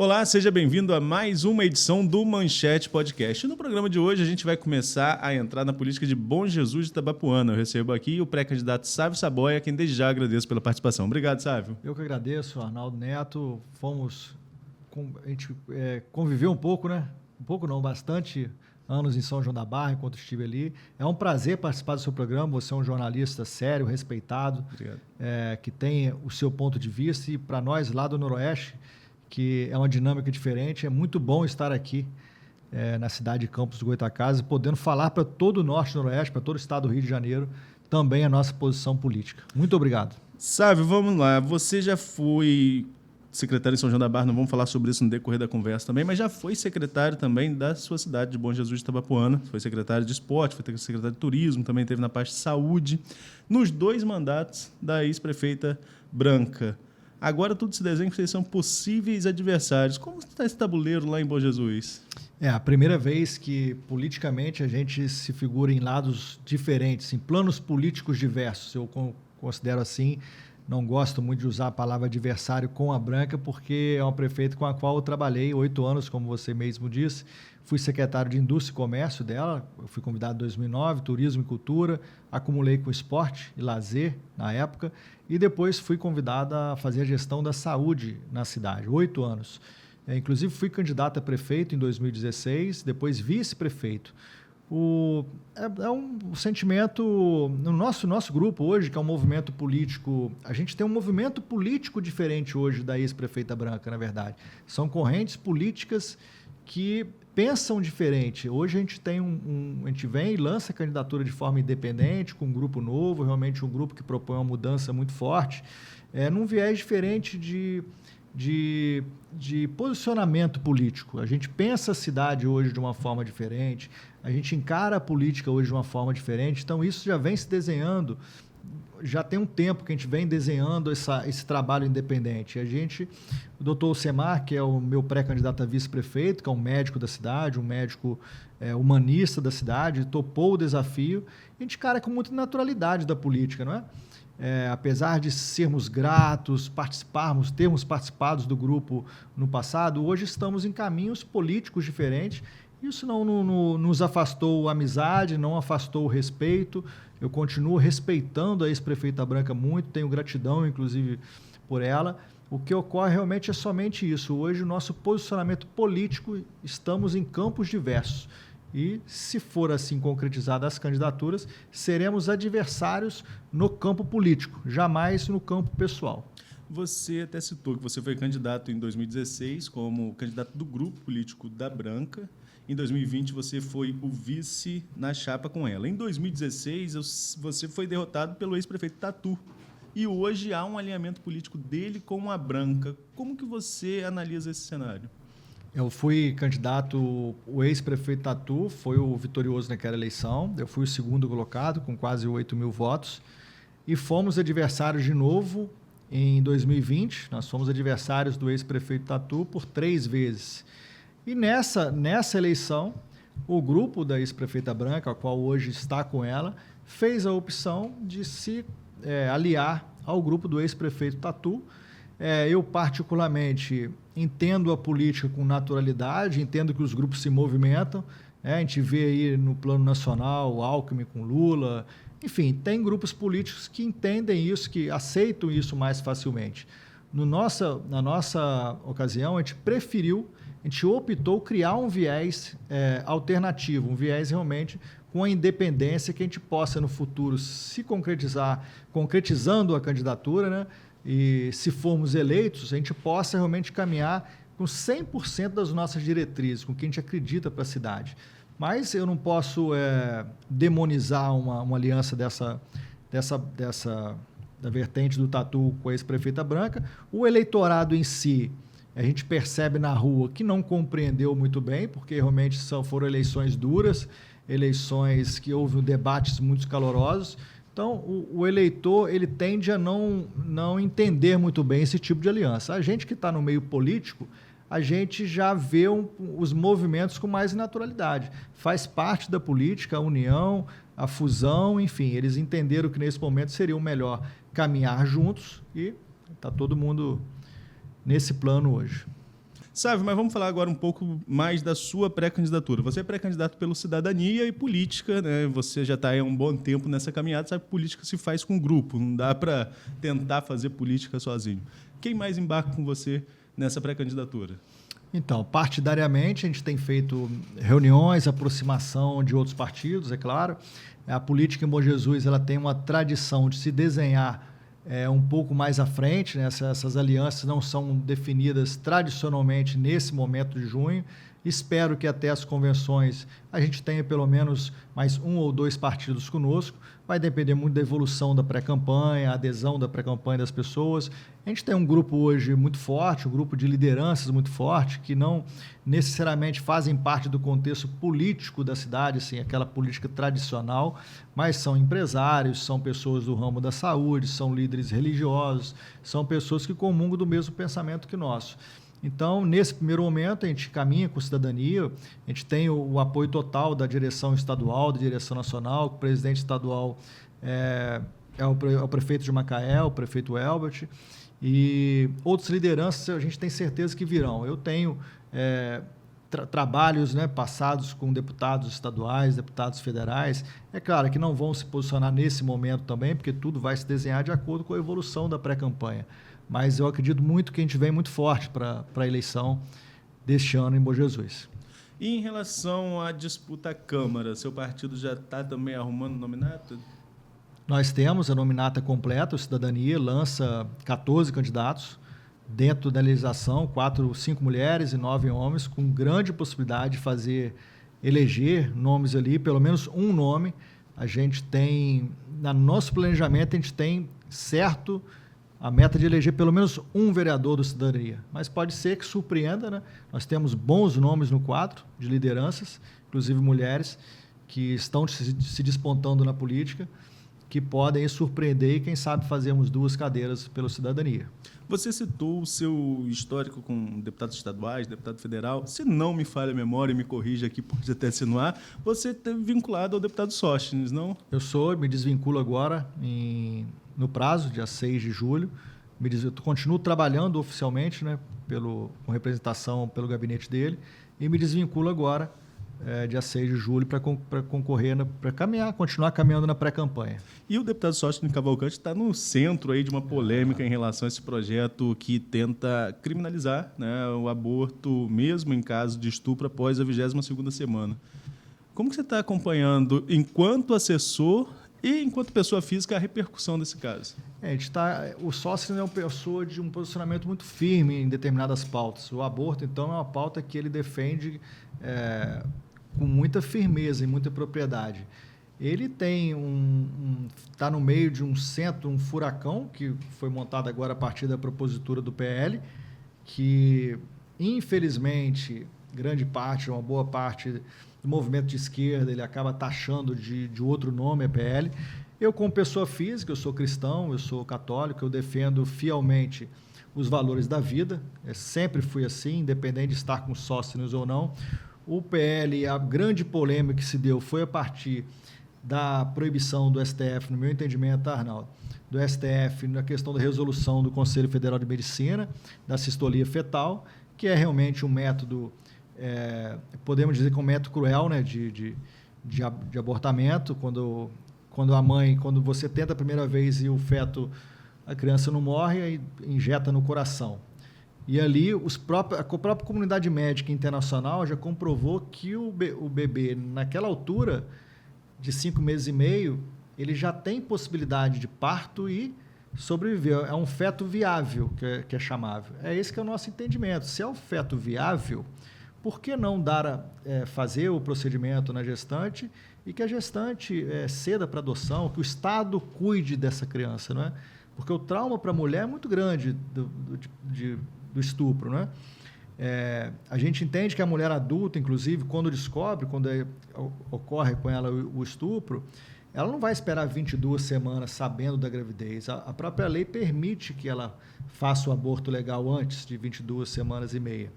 Olá, seja bem-vindo a mais uma edição do Manchete Podcast. No programa de hoje a gente vai começar a entrar na política de Bom Jesus de Itabapoana. Eu recebo aqui o pré-candidato Sávio Saboia, a quem desde já agradeço pela participação. Obrigado, Sávio. Eu que agradeço, Arnaldo Neto. A gente conviveu um pouco, né? Um pouco não, bastante anos em São João da Barra, enquanto estive ali. É um prazer participar do seu programa. Você é um jornalista sério, respeitado, que tem o seu ponto de vista. E para nós lá do Noroeste, que é uma dinâmica diferente, é muito bom estar aqui na cidade de Campos do Goytacazes, podendo falar para todo o Norte e Noroeste, para todo o estado do Rio de Janeiro, também a nossa posição política. Muito obrigado. Sávio, vamos lá. Você já foi secretário em São João da Barra, não vamos falar sobre isso no decorrer da conversa também, mas já foi secretário também da sua cidade de Bom Jesus de Itabapoana, foi secretário de esporte, foi secretário de turismo, também teve na parte de saúde, nos 2 mandatos da ex-prefeita Branca. Agora tudo se desenha que vocês são possíveis adversários. Como está esse tabuleiro lá em Bom Jesus? É a primeira vez que, politicamente, a gente se figura em lados diferentes, em planos políticos diversos. Eu considero assim, não gosto muito de usar a palavra adversário com a Branca, porque é uma prefeita com a qual eu trabalhei 8 anos, como você mesmo disse. Fui secretário de Indústria e Comércio dela, eu fui convidado em 2009, Turismo e Cultura, acumulei com Esporte e Lazer na época, e depois fui convidado a fazer a gestão da saúde na cidade, 8 anos. Inclusive fui candidato a prefeito em 2016, depois vice-prefeito. É um sentimento, no nosso grupo hoje, que é um movimento político, a gente tem um movimento político diferente hoje da ex-prefeita Branca, na verdade. São correntes políticas que pensam diferente. Hoje a gente a gente vem e lança a candidatura de forma independente, com um grupo novo, realmente um grupo que propõe uma mudança muito forte, num viés diferente de posicionamento político. A gente pensa a cidade hoje de uma forma diferente, a gente encara a política hoje de uma forma diferente, então isso já vem se desenhando, já tem um tempo que a gente vem desenhando esse trabalho independente. O doutor Alcemar, que é o meu pré-candidato a vice-prefeito, que é um médico da cidade, um médico humanista da cidade, topou o desafio, e a gente encara com muita naturalidade da política, não é? Apesar de sermos gratos, termos participado do grupo no passado, hoje estamos em caminhos políticos diferentes. Isso não nos afastou a amizade, não afastou o respeito. Eu continuo respeitando a ex-prefeita Branca muito, tenho gratidão, inclusive, por ela. O que ocorre realmente é somente isso. Hoje, o nosso posicionamento político, estamos em campos diversos. E, se for assim concretizadas as candidaturas, seremos adversários no campo político, jamais no campo pessoal. Você até citou que você foi candidato em 2016 como candidato do grupo político da Branca. Em 2020, você foi o vice na chapa com ela. Em 2016, você foi derrotado pelo ex-prefeito Tatu. E hoje há um alinhamento político dele com a Branca. Como que você analisa esse cenário? Eu fui candidato, o ex-prefeito Tatu foi o vitorioso naquela eleição, eu fui o segundo colocado, com quase 8 mil votos, e fomos adversários de novo em 2020, nós fomos adversários do ex-prefeito Tatu por 3 vezes. E nessa eleição, o grupo da ex-prefeita Branca, a qual hoje está com ela, fez a opção de se aliar ao grupo do ex-prefeito Tatu. Eu, particularmente, entendo a política com naturalidade, entendo que os grupos se movimentam. A gente vê aí no plano nacional o Alckmin com Lula. Enfim, tem grupos políticos que entendem isso, que aceitam isso mais facilmente. Na nossa ocasião, a gente optou criar um viés alternativo, um viés realmente com a independência que a gente possa, no futuro, se concretizando a candidatura, né? E se formos eleitos, a gente possa realmente caminhar com 100% das nossas diretrizes, com o que a gente acredita para a cidade. Mas eu não posso demonizar uma aliança da vertente do Tatu com a ex-prefeita Branca. O eleitorado em si, a gente percebe na rua que não compreendeu muito bem, porque realmente foram eleições duras, eleições que houve debates muito calorosos. Então, o eleitor ele tende a não entender muito bem esse tipo de aliança. A gente que está no meio político, a gente já vê os movimentos com mais naturalidade. Faz parte da política, a união, a fusão, enfim, eles entenderam que nesse momento seria o melhor caminhar juntos e está todo mundo nesse plano hoje. Sávio, mas vamos falar agora um pouco mais da sua pré-candidatura. Você é pré-candidato pelo Cidadania e Política, né? Você já está há um bom tempo nessa caminhada, sabe que política se faz com grupo, não dá para tentar fazer política sozinho. Quem mais embarca com você nessa pré-candidatura? Então, partidariamente, a gente tem feito reuniões, aproximação de outros partidos, é claro. A política em Bom Jesus ela tem uma tradição de se desenhar um pouco mais à frente, né? Essas alianças não são definidas tradicionalmente nesse momento de junho. Espero que até as convenções a gente tenha pelo menos mais 1 ou 2 partidos conosco. Vai depender muito da evolução da pré-campanha, a adesão da pré-campanha das pessoas. A gente tem um grupo hoje muito forte, um grupo de lideranças muito forte, que não necessariamente fazem parte do contexto político da cidade, assim, aquela política tradicional, mas são empresários, são pessoas do ramo da saúde, são líderes religiosos, são pessoas que comungam do mesmo pensamento que nós. Então, nesse primeiro momento, a gente caminha com Cidadania, a gente tem o apoio total da direção estadual, da direção nacional, o presidente estadual é o prefeito de Macaé, o prefeito Elbert, e outras lideranças a gente tem certeza que virão. Eu tenho trabalhos, né, passados com deputados estaduais, deputados federais, é claro que não vão se posicionar nesse momento também, porque tudo vai se desenhar de acordo com a evolução da pré-campanha. Mas eu acredito muito que a gente vem muito forte para a eleição deste ano em Bom Jesus. E em relação à disputa à Câmara, seu partido já está também arrumando nominato? Nós temos a nominata completa, o Cidadania lança 14 candidatos, dentro da legislação, 5 mulheres e 9 homens, com grande possibilidade de eleger nomes ali, pelo menos um nome. A gente tem, no nosso planejamento, a gente tem certo a meta de eleger pelo menos um vereador do Cidadania. Mas pode ser que surpreenda, né? Nós temos bons nomes no quadro de lideranças, inclusive mulheres, que estão se despontando na política, que podem surpreender e, quem sabe, fazermos 2 cadeiras pelo Cidadania. Você citou o seu histórico com deputados estaduais, deputado federal. Se não me falha a memória, me corrija aqui, pode até assinuar, você esteve vinculado ao deputado Sóstenes, não? Eu me desvinculo agora no prazo, dia 6 de julho. Eu continuo trabalhando oficialmente, né, com representação pelo gabinete dele, e me desvinculo agora, dia 6 de julho, para concorrer, para continuar caminhando na pré-campanha. E o deputado Sóstenes Cavalcante está no centro aí de uma polêmica em relação a esse projeto que tenta criminalizar, né, o aborto, mesmo em caso de estupro, após a 22ª semana. Como que você está acompanhando, enquanto assessor e enquanto pessoa física, a repercussão desse caso? O Sóstenes é uma pessoa de um posicionamento muito firme em determinadas pautas. O aborto, então, é uma pauta que ele defende com muita firmeza e muita propriedade. Ele tem está no meio de um centro, um furacão, que foi montado agora a partir da propositura do PL, que, infelizmente, uma boa parte do movimento de esquerda, ele acaba taxando de outro nome a PL. Eu, como pessoa física, eu sou cristão, eu sou católico, eu defendo fielmente os valores da vida, sempre fui assim, independente de estar com Sóstenes ou não. O PL, a grande polêmica que se deu foi a partir da proibição do STF, no meu entendimento, Arnaldo, do STF na questão da resolução do Conselho Federal de Medicina, da sistolia fetal, que é realmente um método, podemos dizer que é um método cruel, né, de abortamento, quando você tenta a primeira vez e a criança não morre, aí injeta no coração. E ali a própria comunidade médica internacional já comprovou que o bebê, naquela altura de 5 meses e meio, ele já tem possibilidade de parto e sobreviver. É um feto viável, que é chamável. É esse que é o nosso entendimento. Se é um feto viável, por que não fazer o procedimento na gestante e que a gestante ceda para adoção, que o Estado cuide dessa criança, não é? Porque o trauma para a mulher é muito grande do estupro, né? A gente entende que a mulher adulta, inclusive, quando ocorre com ela o estupro, ela não vai esperar 22 semanas sabendo da gravidez. A própria lei permite que ela faça o aborto legal antes de 22 semanas e meia.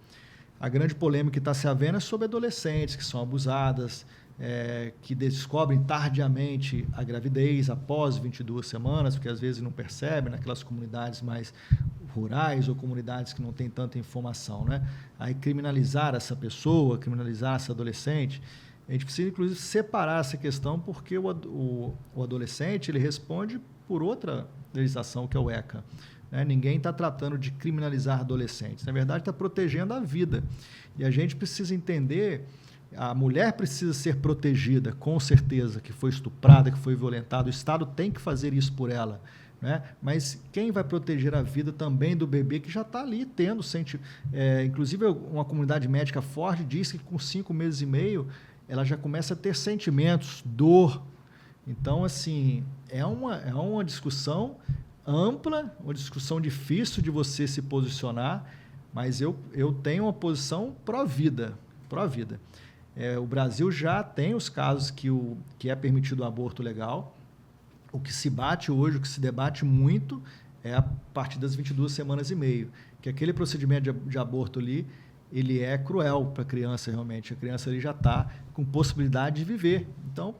A grande polêmica que está se havendo é sobre adolescentes que são abusadas, que descobrem tardiamente a gravidez após 22 semanas, porque às vezes não percebem, naquelas comunidades mais rurais ou comunidades que não têm tanta informação, né? Aí criminalizar essa pessoa, criminalizar essa adolescente, a gente precisa, inclusive, separar essa questão, porque o adolescente ele responde por outra legislação, que é o ECA. Né? Ninguém está tratando de criminalizar adolescentes. Na verdade, está protegendo a vida. E a gente precisa entender, a mulher precisa ser protegida, com certeza, que foi estuprada, que foi violentada. O Estado tem que fazer isso por ela. Né? Mas quem vai proteger a vida também do bebê que já está ali tendo... inclusive, uma comunidade médica forte diz que com 5 meses e meio ela já começa a ter sentimentos, dor. Então, assim, é uma discussão ampla, uma discussão difícil de você se posicionar, mas eu tenho uma posição pró-vida. Pró-vida. O Brasil já tem os casos que é permitido o aborto legal. O que se bate hoje, o que se debate muito, é a partir das 22 semanas e meio, que aquele procedimento de aborto ali, ele é cruel para a criança, realmente. A criança ali já está com possibilidade de viver. Então,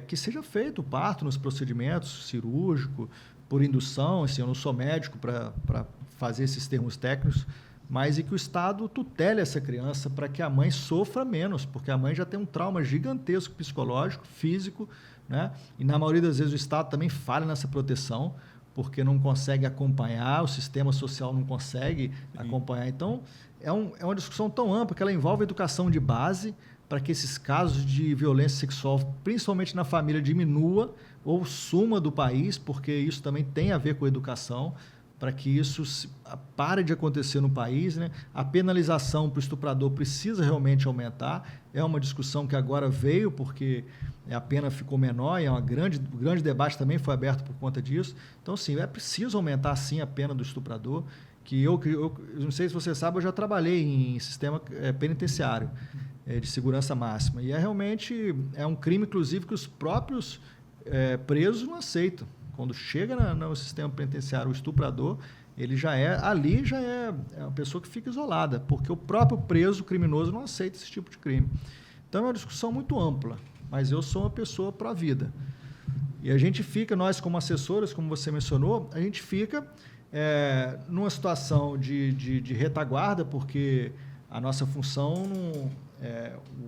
que seja feito o parto nos procedimentos cirúrgico, por indução. Assim, eu não sou médico para fazer esses termos técnicos, mas que o Estado tutele essa criança para que a mãe sofra menos, porque a mãe já tem um trauma gigantesco psicológico, físico, né? E na maioria das vezes o Estado também falha nessa proteção, porque não consegue acompanhar, o sistema social não consegue acompanhar. Então, é uma discussão tão ampla que ela envolve educação de base para que esses casos de violência sexual, principalmente na família, diminua ou suma do país, porque isso também tem a ver com a educação, para que isso pare de acontecer no país. Né? A penalização para o estuprador precisa realmente aumentar. É uma discussão que agora veio porque a pena ficou menor e o grande debate também foi aberto por conta disso. Então, sim, é preciso aumentar, sim, a pena do estuprador, que eu não sei se você sabe, eu já trabalhei em sistema penitenciário de segurança máxima. E realmente um crime, inclusive, que os próprios presos não aceitam. Quando chega no sistema penitenciário o estuprador, ele já é uma pessoa que fica isolada, porque o próprio preso criminoso não aceita esse tipo de crime. Então, é uma discussão muito ampla, mas eu sou uma pessoa pró-vida. E a gente fica, nós como assessores, como você mencionou, a gente fica numa situação de retaguarda, porque a nossa função,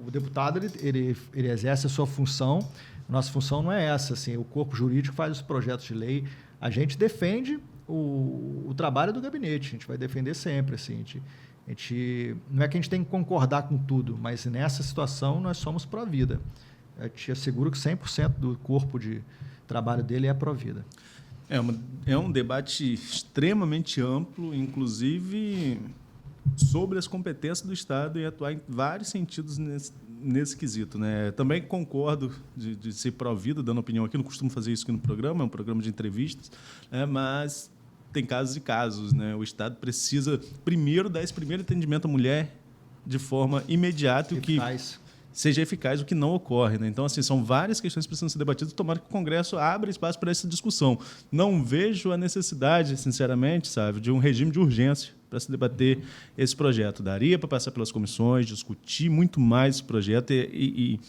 o deputado ele exerce a sua função. Nossa função não é essa, assim, o corpo jurídico faz os projetos de lei, a gente defende o trabalho do gabinete, a gente vai defender sempre, assim, não é que a gente tem que concordar com tudo, mas nessa situação nós somos pró-vida. Eu te asseguro que 100% do corpo de trabalho dele é pró-vida. É um debate extremamente amplo, inclusive sobre as competências do Estado e atuar em vários sentidos nesse quesito. Né? Também concordo de ser pró-vida, dando opinião aqui, não costumo fazer isso aqui no programa, é um programa de entrevistas, né? Mas tem casos e casos. Né? O Estado precisa primeiro dar esse primeiro atendimento à mulher de forma imediata e que seja eficaz, o que não ocorre. Né? Então, assim, são várias questões que precisam ser debatidas. Tomara que o Congresso abra espaço para essa discussão. Não vejo a necessidade, sinceramente, sabe, de um regime de urgência para se debater esse projeto. Daria para passar pelas comissões, discutir muito mais esse projeto e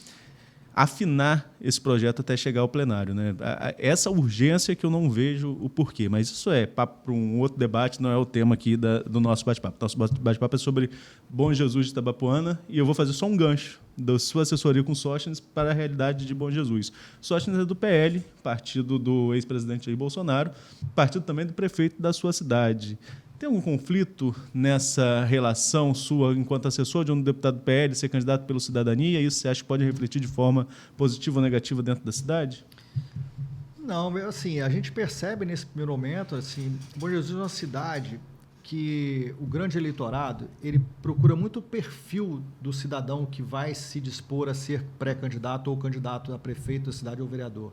afinar esse projeto até chegar ao plenário. Né? Essa urgência que eu não vejo o porquê, mas isso é papo para um outro debate, não é o tema aqui do nosso bate-papo. Nosso bate-papo é sobre Bom Jesus de Itabapoana e eu vou fazer só um gancho da sua assessoria com Sóstenes para a realidade de Bom Jesus. Sóstenes é do PL, partido do ex-presidente Jair Bolsonaro, partido também do prefeito da sua cidade. Tem algum conflito nessa relação sua, enquanto assessor de um deputado do PL, ser candidato pelo Cidadania? Isso você acha que pode refletir de forma positiva ou negativa dentro da cidade? Não, assim, a gente percebe nesse primeiro momento, assim, Bom Jesus é uma cidade que o grande eleitorado, ele procura muito o perfil do cidadão que vai se dispor a ser pré-candidato ou candidato a prefeito da cidade ou vereador.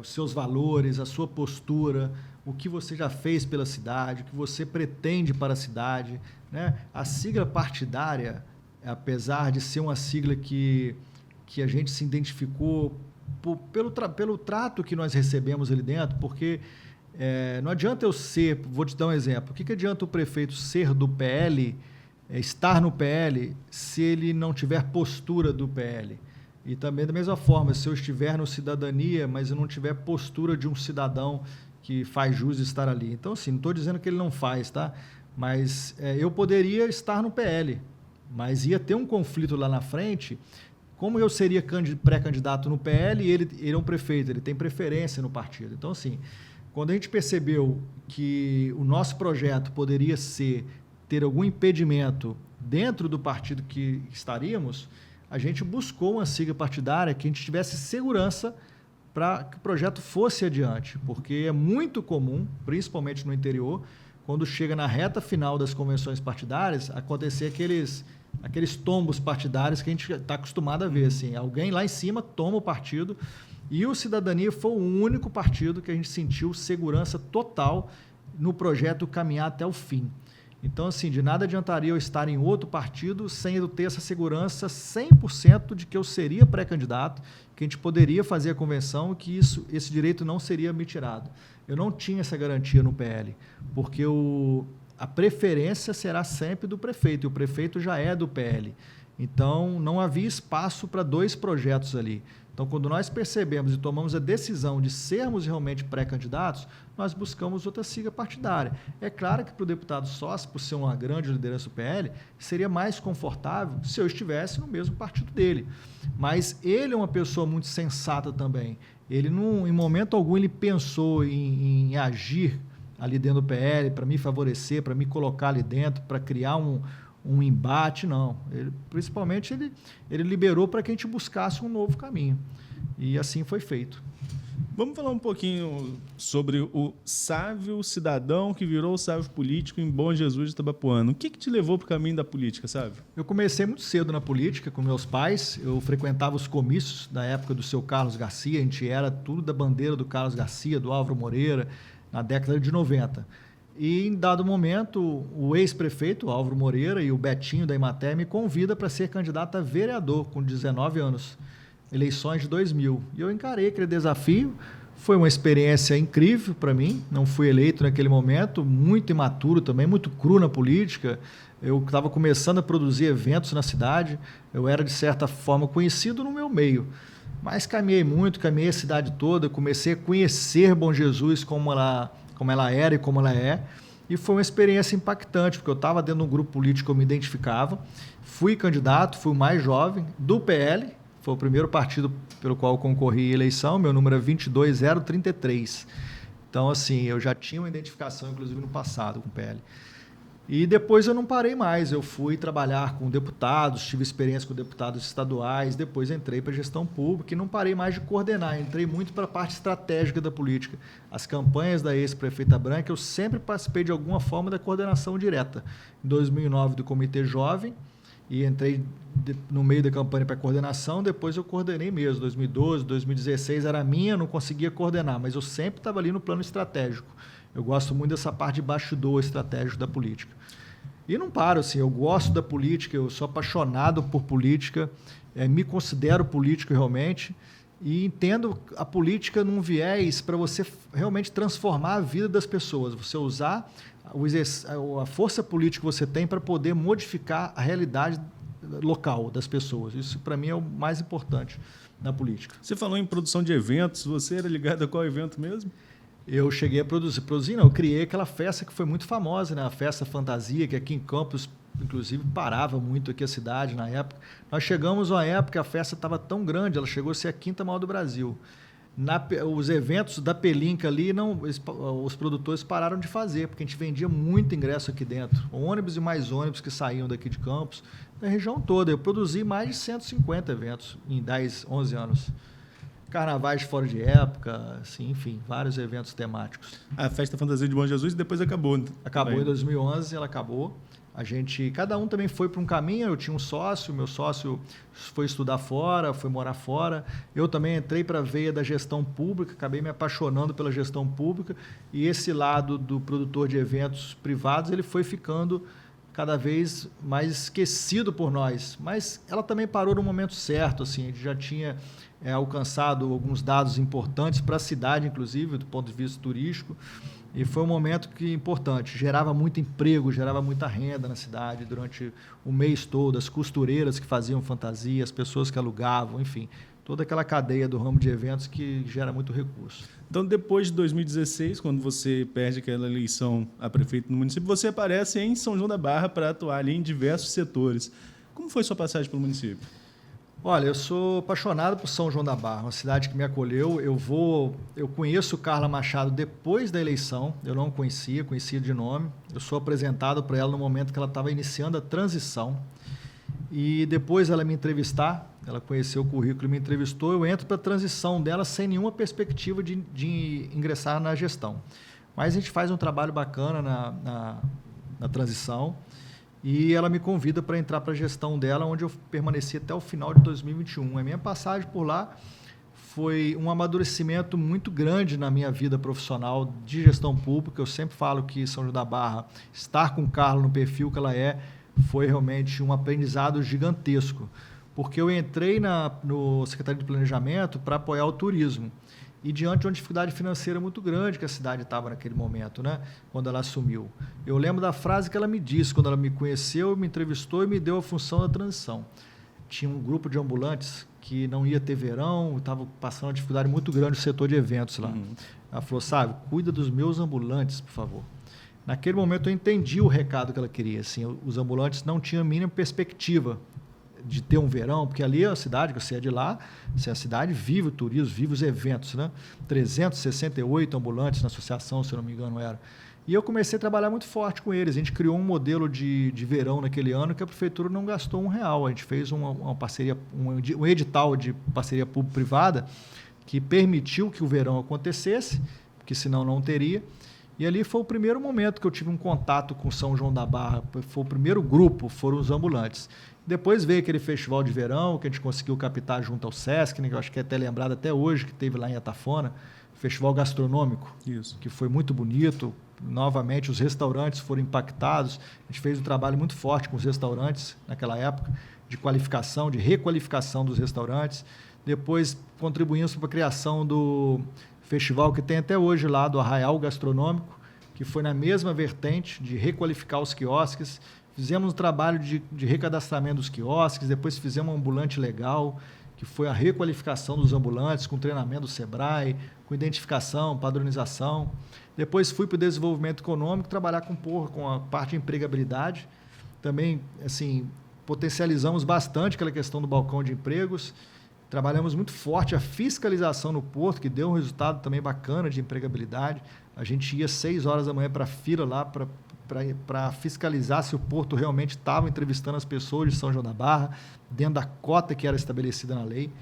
Os seus valores, a sua postura, o que você já fez pela cidade, o que você pretende para a cidade. Né? A sigla partidária, apesar de ser uma sigla que a gente se identificou pelo trato que nós recebemos ali dentro, porque não adianta eu ser, vou te dar um exemplo, o que adianta o prefeito ser do PL, estar no PL, se ele não tiver postura do PL? E também da mesma forma, se eu estiver no Cidadania, mas eu não tiver postura de um cidadão que faz jus estar ali. Então, assim, não estou dizendo que ele não faz, tá? Mas eu poderia estar no PL, mas ia ter um conflito lá na frente. Como eu seria pré-candidato no PL e ele é um prefeito, ele tem preferência no partido. Então, assim, quando a gente percebeu que o nosso projeto poderia ter algum impedimento dentro do partido que estaríamos, a gente buscou uma sigla partidária que a gente tivesse segurança para que o projeto fosse adiante, porque é muito comum, principalmente no interior, quando chega na reta final das convenções partidárias, acontecer aqueles tombos partidários que a gente está acostumado a ver. Assim, alguém lá em cima toma o partido, e o Cidadania foi o único partido que a gente sentiu segurança total no projeto caminhar até o fim. Então, assim, de nada adiantaria eu estar em outro partido sem eu ter essa segurança 100% de que eu seria pré-candidato, que a gente poderia fazer a convenção e que esse direito não seria me tirado. Eu não tinha essa garantia no PL, porque a preferência será sempre do prefeito, e o prefeito já é do PL. Então, não havia espaço para dois projetos ali. Então, quando nós percebemos e tomamos a decisão de sermos realmente pré-candidatos, nós buscamos outra sigla partidária. É claro que para o deputado sócio, por ser uma grande liderança do PL, seria mais confortável se eu estivesse no mesmo partido dele. Mas ele é uma pessoa muito sensata também. Ele, em momento algum, ele pensou em agir ali dentro do PL para me favorecer, para me colocar ali dentro, para criar um embate, não. Principalmente, ele liberou para que a gente buscasse um novo caminho. E assim foi feito. Vamos falar um pouquinho sobre o sábio cidadão que virou sábio político em Bom Jesus de Itabapoana. O que te levou para o caminho da política, sábio? Eu comecei muito cedo na política com meus pais. Eu frequentava os comícios da época do seu Carlos Garcia. A gente era tudo da bandeira do Carlos Garcia, do Álvaro Moreira, na década de 90. E, em dado momento, o ex-prefeito, Álvaro Moreira, e o Betinho da Imater me convida para ser candidato a vereador com 19 anos. Eleições de 2000. E eu encarei aquele desafio. Foi uma experiência incrível para mim. Não fui eleito naquele momento, muito imaturo também, muito cru na política. Eu estava começando a produzir eventos na cidade. Eu era, de certa forma, conhecido no meu meio. Mas caminhei muito, caminhei a cidade toda, comecei a conhecer Bom Jesus como ela era e como ela é. E foi uma experiência impactante, porque eu estava dentro de um grupo político que eu me identificava. Fui candidato, fui o mais jovem, do PL. Foi o primeiro partido pelo qual eu concorri à eleição, meu número é 22033. Então, assim, eu já tinha uma identificação, inclusive, no passado com o PL. E depois eu não parei mais, eu fui trabalhar com deputados, tive experiência com deputados estaduais, depois entrei para a gestão pública e não parei mais de coordenar, entrei muito para a parte estratégica da política. As campanhas da ex-prefeita Branca, eu sempre participei de alguma forma da coordenação direta. Em 2009, do Comitê Jovem, e entrei no meio da campanha para coordenação, depois eu coordenei mesmo, 2012, 2016 era minha, não conseguia coordenar, mas eu sempre estava ali no plano estratégico. Eu gosto muito dessa parte de bastidor estratégico da política. E não paro, assim, eu gosto da política, eu sou apaixonado por política, me considero político realmente, e entendo a política num viés para você realmente transformar a vida das pessoas, você usar a força política que você tem para poder modificar a realidade local das pessoas. Isso, para mim, é o mais importante na política. Você falou em produção de eventos. Você era ligado a qual evento mesmo? Eu cheguei a produzir não, eu criei aquela festa que foi muito famosa, né? A Festa Fantasia, que aqui em Campos, inclusive, parava muito aqui a cidade na época. Nós chegamos a uma época, a festa estava tão grande, ela chegou a ser a quinta maior do Brasil. Os eventos da Pelinca ali, os produtores pararam de fazer, porque a gente vendia muito ingresso aqui dentro. Ônibus e mais ônibus que saíam daqui de Campos, da região toda. Eu produzi mais de 150 eventos em 10, 11 anos. Carnavais fora de época, assim, enfim, vários eventos temáticos. A Festa Fantasia de Bom Jesus depois acabou. Acabou em 2011, ela acabou. Cada um também foi para um caminho. Eu tinha um sócio, meu sócio foi estudar fora, foi morar fora. Eu também entrei para a veia da gestão pública, acabei me apaixonando pela gestão pública, e esse lado do produtor de eventos privados, ele foi ficando cada vez mais esquecido por nós. Mas ela também parou no momento certo, assim, a gente já tinha alcançado alguns dados importantes para a cidade, inclusive, do ponto de vista turístico. E foi um momento importante, gerava muito emprego, gerava muita renda na cidade durante o mês todo, as costureiras que faziam fantasia, as pessoas que alugavam, enfim. toda aquela cadeia do ramo de eventos que gera muito recurso. Então, depois de 2016, quando você perde aquela eleição a prefeito no município, você aparece em São João da Barra para atuar ali em diversos setores. Como foi sua passagem pelo município? Olha, eu sou apaixonado por São João da Barra, uma cidade que me acolheu. Eu conheço Carla Machado depois da eleição, eu não conhecia de nome. Eu sou apresentado para ela no momento que ela estava iniciando a transição. E depois ela me entrevistar, ela conheceu o currículo e me entrevistou, eu entro para a transição dela sem nenhuma perspectiva de ingressar na gestão. Mas a gente faz um trabalho bacana na transição. E ela me convida para entrar para a gestão dela, onde eu permaneci até o final de 2021. A minha passagem por lá foi um amadurecimento muito grande na minha vida profissional de gestão pública. Eu sempre falo que São João da Barra, estar com Carla no perfil que ela foi realmente um aprendizado gigantesco. Porque eu entrei no Secretaria de Planejamento para apoiar o turismo. E diante de uma dificuldade financeira muito grande que a cidade estava naquele momento, né? Quando ela assumiu. Eu lembro da frase que ela me disse quando ela me conheceu, me entrevistou e me deu a função da transição. Tinha um grupo de ambulantes que não ia ter verão, estava passando uma dificuldade muito grande no setor de eventos lá. Ela falou, sabe, cuida dos meus ambulantes, por favor. Naquele momento eu entendi o recado que ela queria. Assim, os ambulantes não tinham a mínima perspectiva de ter um verão, porque ali é a cidade, que você é de lá, a cidade vive o turismo, vive os eventos, né? 368 ambulantes na associação, se eu não me engano, era. E eu comecei a trabalhar muito forte com eles. A gente criou um modelo de verão naquele ano que a prefeitura não gastou R$1. A gente fez uma parceria, um edital de parceria público-privada que permitiu que o verão acontecesse, porque senão não teria. E ali foi o primeiro momento que eu tive um contato com São João da Barra. Foi o primeiro grupo, foram os ambulantes. Depois veio aquele festival de verão que a gente conseguiu captar junto ao Sesc, né, que eu acho que é até lembrado até hoje, que teve lá em Atafona, festival gastronômico, Isso. Que foi muito bonito. Novamente, os restaurantes foram impactados. A gente fez um trabalho muito forte com os restaurantes naquela época, de qualificação, de requalificação dos restaurantes. Depois contribuímos para a criação do festival que tem até hoje lá, do Arraial Gastronômico, que foi na mesma vertente de requalificar os quiosques. Fizemos um trabalho de recadastramento dos quiosques, depois fizemos um ambulante legal, que foi a requalificação dos ambulantes, com treinamento do SEBRAE, com identificação, padronização. Depois fui para o desenvolvimento econômico, trabalhar com a parte de empregabilidade. Também, assim, potencializamos bastante aquela questão do balcão de empregos. Trabalhamos muito forte a fiscalização no porto, que deu um resultado também bacana de empregabilidade. A gente ia 6 horas da manhã para a fila lá, para fiscalizar se o porto realmente estava entrevistando as pessoas de São João da Barra, dentro da cota que era estabelecida na lei.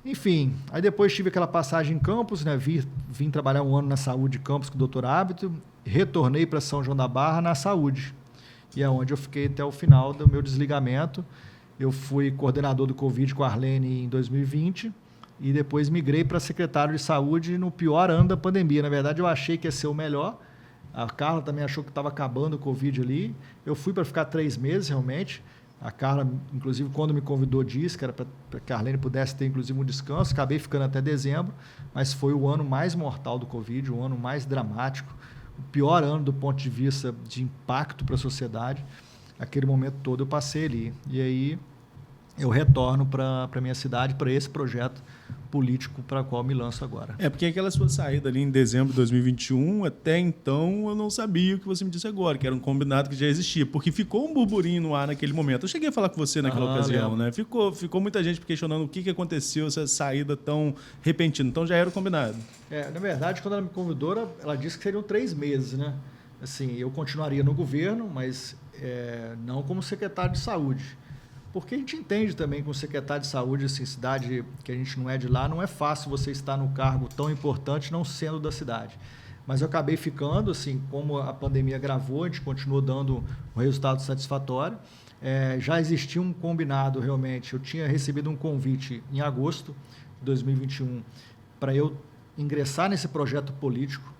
Enfim, aí depois tive aquela passagem em Campos, né? Vim trabalhar 1 ano na saúde de Campos com o Dr. Hábito, retornei para São João da Barra na saúde, e é onde eu fiquei até o final do meu desligamento. Eu fui coordenador do Covid com a Arlene em 2020 e depois migrei para secretário de saúde no pior ano da pandemia. Na verdade, eu achei que ia ser o melhor. A Carla também achou que estava acabando o Covid ali. Eu fui para ficar 3 meses, realmente. A Carla, inclusive, quando me convidou, disse que era para que a Arlene pudesse ter, inclusive, um descanso. Acabei ficando até dezembro, mas foi o ano mais mortal do Covid, o ano mais dramático, o pior ano do ponto de vista de impacto para a sociedade. Aquele momento todo eu passei ali. E aí eu retorno para a minha cidade, para esse projeto político para o qual me lanço agora. Porque aquela sua saída ali em dezembro de 2021, até então eu não sabia o que você me disse agora, que era um combinado que já existia, porque ficou um burburinho no ar naquele momento. Eu cheguei a falar com você naquela ocasião, né? Ficou muita gente questionando o que aconteceu, essa saída tão repentina. Então já era o combinado. Na verdade, quando ela me convidou, ela disse que seriam 3 meses, né? Assim, eu continuaria no governo, mas não como secretário de saúde. Porque a gente entende também que um secretário de saúde, assim, cidade que a gente não é de lá, não é fácil você estar num cargo tão importante não sendo da cidade. Mas eu acabei ficando, assim, como a pandemia agravou, a gente continuou dando um resultado satisfatório. Já existia um combinado, realmente. Eu tinha recebido um convite em agosto de 2021 para eu ingressar nesse projeto político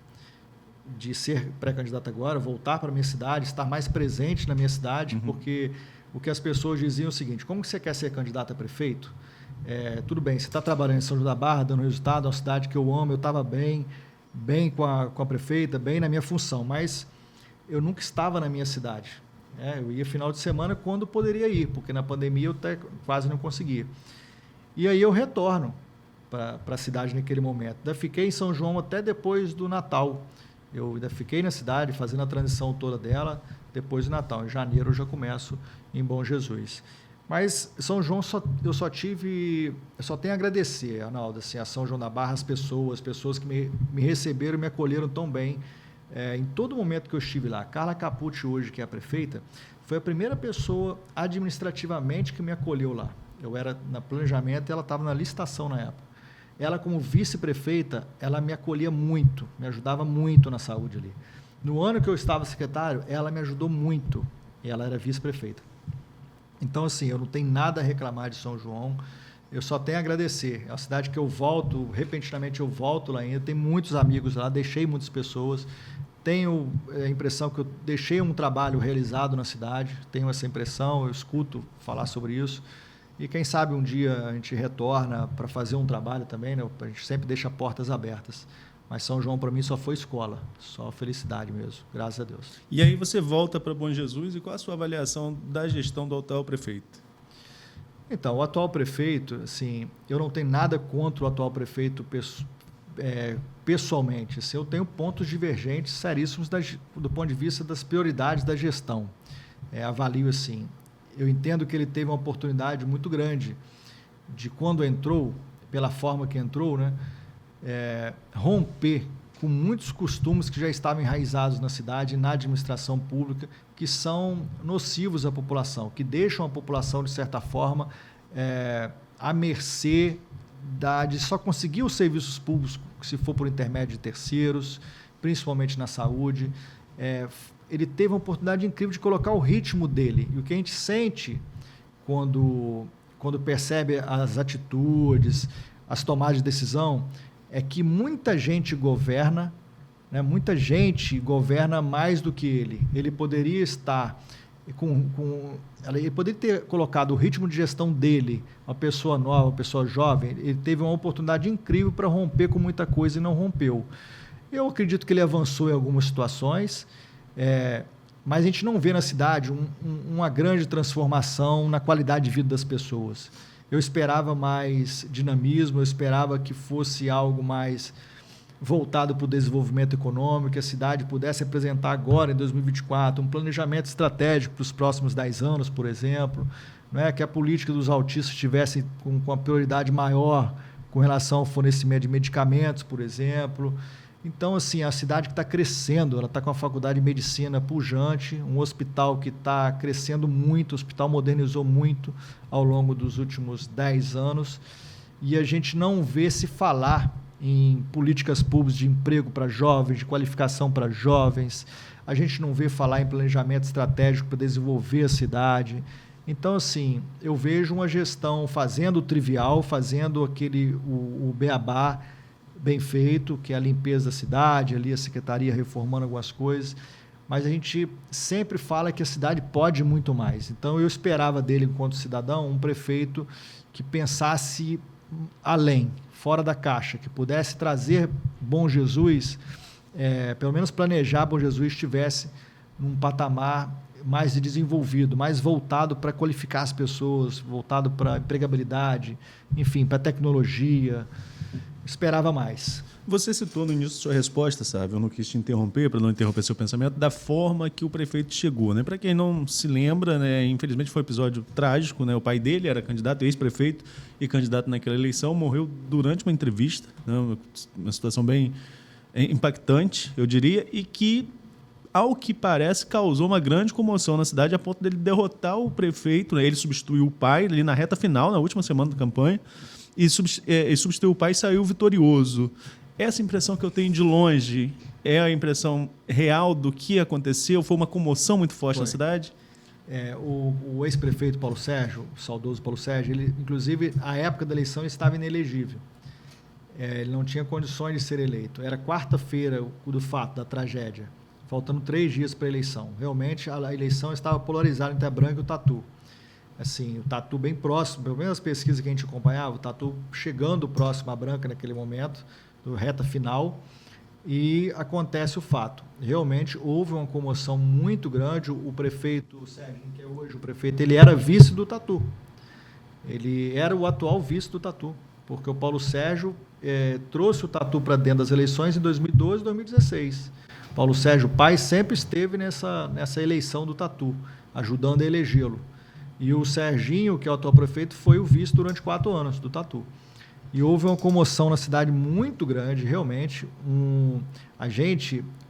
de ser pré-candidato agora, voltar para a minha cidade, estar mais presente na minha cidade, porque o que as pessoas diziam é o seguinte: como que você quer ser candidato a prefeito? Tudo bem, você está trabalhando em São João da Barra, dando resultado, é uma cidade que eu amo, eu estava bem com a prefeita, bem na minha função, mas eu nunca estava na minha cidade. Eu ia final de semana quando poderia ir, porque na pandemia eu até quase não conseguia. E aí eu retorno para a cidade naquele momento. Ainda fiquei em São João até depois do Natal. Eu ainda fiquei na cidade fazendo a transição toda dela depois do Natal. Em janeiro eu já começo em Bom Jesus. Mas São João eu só tenho a agradecer, Arnaldo, assim, a São João da Barra, as pessoas que me receberam e me acolheram tão bem. Em todo momento que eu estive lá. Carla Capucci, hoje, que é a prefeita, foi a primeira pessoa administrativamente que me acolheu lá. Eu era na planejamento e ela estava na licitação na época. Ela, como vice-prefeita, ela me acolhia muito, me ajudava muito na saúde ali. No ano que eu estava secretário, ela me ajudou muito. E ela era vice-prefeita. Então, assim, eu não tenho nada a reclamar de São João. Eu só tenho a agradecer. É uma cidade que eu volto, repentinamente eu volto lá ainda. Tenho muitos amigos lá, deixei muitas pessoas. Tenho a impressão que eu deixei um trabalho realizado na cidade. Tenho essa impressão, eu escuto falar sobre isso. E quem sabe um dia a gente retorna para fazer um trabalho também, né? A gente sempre deixa portas abertas. Mas São João para mim só foi escola, só felicidade mesmo, graças a Deus. E aí você volta para Bom Jesus e qual a sua avaliação da gestão do atual prefeito? Então, o atual prefeito, assim, eu não tenho nada contra o atual prefeito pessoalmente. Assim, eu tenho pontos divergentes seríssimos do ponto de vista das prioridades da gestão. Avalio assim. Eu entendo que ele teve uma oportunidade muito grande de, quando entrou, pela forma que entrou, né, romper com muitos costumes que já estavam enraizados na cidade e na administração pública, que são nocivos à população, que deixam a população, de certa forma, à mercê de só conseguir os serviços públicos se for por intermédio de terceiros, principalmente na saúde. Ele teve uma oportunidade incrível de colocar o ritmo dele. E o que a gente sente quando percebe as atitudes, as tomadas de decisão, é que muita gente governa, né? Muita gente governa mais do que ele. Ele poderia estar ele poderia ter colocado o ritmo de gestão dele, uma pessoa nova, uma pessoa jovem. Ele teve uma oportunidade incrível para romper com muita coisa e não rompeu. Eu acredito que ele avançou em algumas situações, mas a gente não vê na cidade uma grande transformação na qualidade de vida das pessoas. Eu esperava mais dinamismo, eu esperava que fosse algo mais voltado para o desenvolvimento econômico, que a cidade pudesse apresentar agora, em 2024, um planejamento estratégico para os próximos 10 anos, por exemplo, né? Que a política dos autistas estivesse com a prioridade maior com relação ao fornecimento de medicamentos, por exemplo. Então, assim, a cidade que está crescendo, ela está com a faculdade de medicina pujante, um hospital que está crescendo muito, o hospital modernizou muito ao longo dos últimos 10 anos, e a gente não vê se falar em políticas públicas de emprego para jovens, de qualificação para jovens, a gente não vê falar em planejamento estratégico para desenvolver a cidade. Então, assim, eu vejo uma gestão fazendo o trivial, fazendo o beabá bem feito, que é a limpeza da cidade, ali a secretaria reformando algumas coisas, mas a gente sempre fala que a cidade pode muito mais. Então, eu esperava dele, enquanto cidadão, um prefeito que pensasse além, fora da caixa, que pudesse trazer Bom Jesus, pelo menos planejar Bom Jesus estivesse num patamar mais desenvolvido, mais voltado para qualificar as pessoas, voltado para a empregabilidade, enfim, para a tecnologia. Esperava mais. Você citou no início da sua resposta, sabe? Eu não quis te interromper, para não interromper seu pensamento, da forma que o prefeito chegou, né? Para quem não se lembra, né? Infelizmente foi um episódio trágico, né? O pai dele era candidato, ex-prefeito e candidato naquela eleição, morreu durante uma entrevista, né? Uma situação bem impactante, eu diria, e que, ao que parece, causou uma grande comoção na cidade, a ponto dele derrotar o prefeito, né? Ele substituiu o pai ali na reta final, na última semana da campanha, e substituiu o pai e saiu vitorioso. Essa impressão que eu tenho de longe é a impressão real do que aconteceu? Foi uma comoção muito forte na cidade? O ex-prefeito Paulo Sérgio, o saudoso Paulo Sérgio, ele, inclusive, à época da eleição, estava inelegível. Ele não tinha condições de ser eleito. Era quarta-feira do fato, da tragédia, faltando 3 dias para a eleição. Realmente, a eleição estava polarizada entre a Branca e o Tatu. Assim, o Tatu bem próximo, pelo menos as pesquisas que a gente acompanhava, o Tatu chegando próximo à Branca naquele momento, do reta final, e acontece o fato. Realmente houve uma comoção muito grande. O prefeito, o Sérgio, que é hoje o prefeito, ele era vice do Tatu. Ele era o atual vice do Tatu, porque o Paulo Sérgio trouxe o Tatu para dentro das eleições em 2012 e 2016. Paulo Sérgio pai sempre esteve nessa eleição do Tatu, ajudando a elegê-lo. E o Serginho, que é o atual prefeito, foi o vice durante 4 anos do Tatu. E houve uma comoção na cidade muito grande, realmente.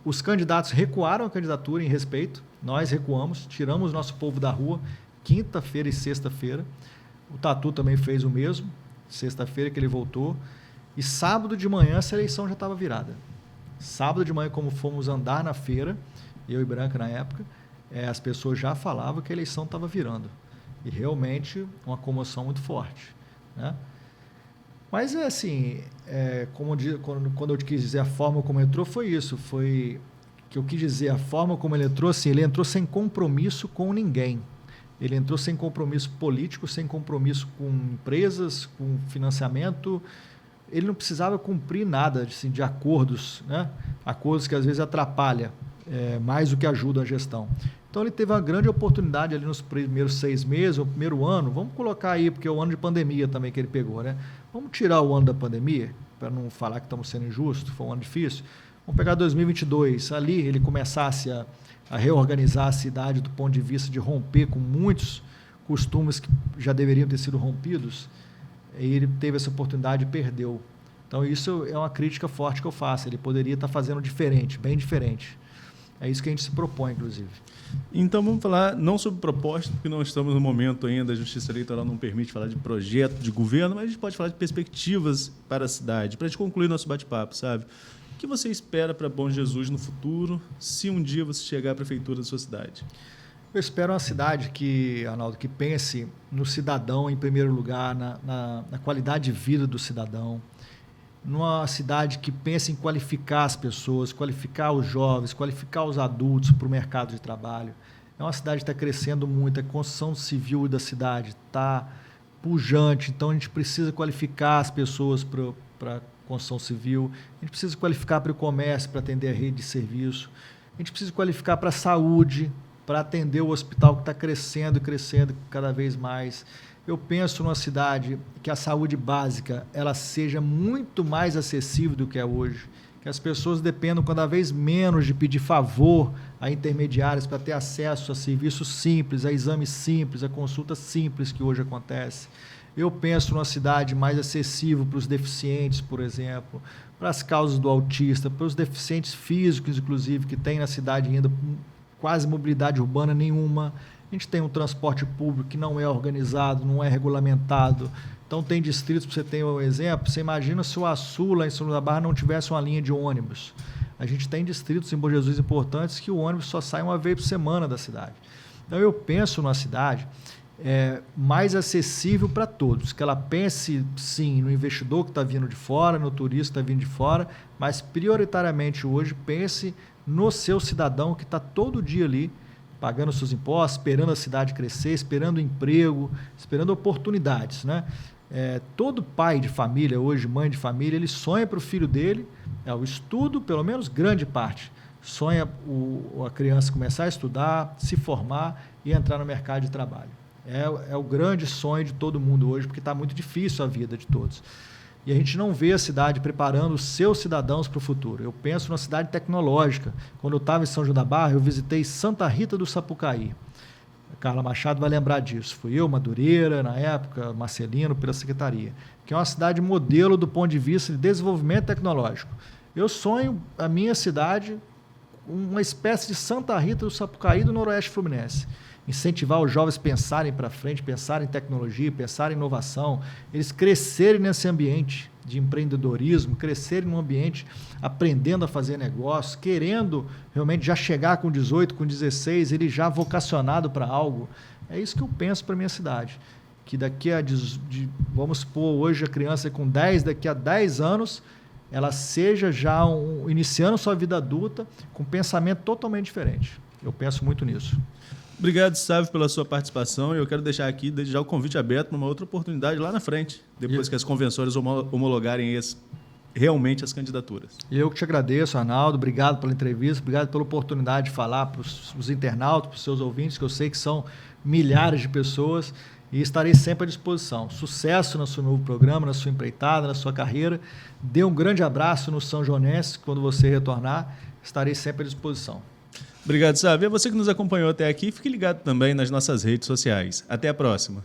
Os candidatos recuaram a candidatura em respeito, nós recuamos, tiramos o nosso povo da rua, quinta-feira e sexta-feira. O Tatu também fez o mesmo, sexta-feira que ele voltou. E sábado de manhã essa eleição já estava virada. Sábado de manhã, como fomos andar na feira, eu e Branca na época, as pessoas já falavam que a eleição estava virando. E realmente uma comoção muito forte, né? Mas assim, quando eu quis dizer a forma como entrou, foi isso. Foi que eu quis dizer a forma como ele entrou, assim, ele entrou sem compromisso com ninguém. Ele entrou sem compromisso político, sem compromisso com empresas, com financiamento. Ele não precisava cumprir nada assim, de acordos, né? Acordos que às vezes atrapalham mais do que ajudam a gestão. Então ele teve uma grande oportunidade ali nos primeiros 6 meses, o primeiro ano, vamos colocar aí, porque é o ano de pandemia também que ele pegou, né? Vamos tirar o ano da pandemia, para não falar que estamos sendo injustos, foi um ano difícil. Vamos pegar 2022, ali ele começasse a reorganizar a cidade do ponto de vista de romper com muitos costumes que já deveriam ter sido rompidos, e ele teve essa oportunidade e perdeu. Então isso é uma crítica forte que eu faço, ele poderia estar fazendo diferente, bem diferente. É isso que a gente se propõe, inclusive. Então vamos falar não sobre proposta, porque não estamos no momento ainda, a Justiça Eleitoral não permite falar de projeto de governo, mas a gente pode falar de perspectivas para a cidade, para a gente concluir nosso bate-papo, sabe? O que você espera para Bom Jesus no futuro, se um dia você chegar à prefeitura da sua cidade? Eu espero uma cidade Arnaldo, que pense no cidadão em primeiro lugar, na qualidade de vida do cidadão, numa cidade que pense em qualificar as pessoas, qualificar os jovens, qualificar os adultos para o mercado de trabalho. É uma cidade que está crescendo muito, a construção civil da cidade está pujante, então a gente precisa qualificar as pessoas para a construção civil, a gente precisa qualificar para o comércio, para atender a rede de serviço, a gente precisa qualificar para a saúde, para atender o hospital que está crescendo e crescendo cada vez mais. Eu penso numa cidade que a saúde básica ela seja muito mais acessível do que é hoje, que as pessoas dependam cada vez menos de pedir favor a intermediários para ter acesso a serviços simples, a exames simples, a consultas simples que hoje acontece. Eu penso numa cidade mais acessível para os deficientes, por exemplo, para as causas do autista, para os deficientes físicos, inclusive, que tem na cidade ainda quase mobilidade urbana nenhuma. A gente tem um transporte público que não é organizado, não é regulamentado. Então, tem distritos, para você ter um exemplo, você imagina se o Açu, lá em São João da Barra, não tivesse uma linha de ônibus. A gente tem distritos em Bom Jesus importantes que o ônibus só sai uma vez por semana da cidade. Então, eu penso numa cidade mais acessível para todos, que ela pense, sim, no investidor que está vindo de fora, no turista que está vindo de fora, mas, prioritariamente, hoje, pense no seu cidadão que está todo dia ali, pagando seus impostos, esperando a cidade crescer, esperando emprego, esperando oportunidades, né? Todo pai de família hoje, mãe de família, ele sonha para o filho dele, o estudo, pelo menos grande parte, sonha a criança começar a estudar, se formar e entrar no mercado de trabalho. É o grande sonho de todo mundo hoje, porque está muito difícil a vida de todos. E a gente não vê a cidade preparando os seus cidadãos para o futuro. Eu penso numa cidade tecnológica. Quando eu estava em São João da Barra, eu visitei Santa Rita do Sapucaí. A Carla Machado vai lembrar disso. Fui eu, Madureira, na época, Marcelino, pela secretaria. Que é uma cidade modelo do ponto de vista de desenvolvimento tecnológico. Eu sonho a minha cidade uma espécie de Santa Rita do Sapucaí do Noroeste Fluminense. Incentivar os jovens a pensarem para frente, pensarem em tecnologia, pensarem em inovação, eles crescerem nesse ambiente de empreendedorismo, crescerem num ambiente aprendendo a fazer negócio, querendo realmente já chegar com 18, com 16, ele já vocacionado para algo. É isso que eu penso para a minha cidade. Que daqui a, vamos supor, hoje a criança com 10, daqui a 10 anos, ela seja já iniciando sua vida adulta com um pensamento totalmente diferente. Eu penso muito nisso. Obrigado, Sávio, pela sua participação. Eu quero deixar aqui, desde já, o convite aberto para uma outra oportunidade lá na frente, depois que as convenções homologarem realmente as candidaturas. Eu que te agradeço, Arnaldo. Obrigado pela entrevista, obrigado pela oportunidade de falar para os internautas, para os seus ouvintes, que eu sei que são milhares de pessoas e estarei sempre à disposição. Sucesso no seu novo programa, na sua empreitada, na sua carreira. Dê um grande abraço no São Joanense quando você retornar. Estarei sempre à disposição. Obrigado, Sávio. E a você que nos acompanhou até aqui, fique ligado também nas nossas redes sociais. Até a próxima.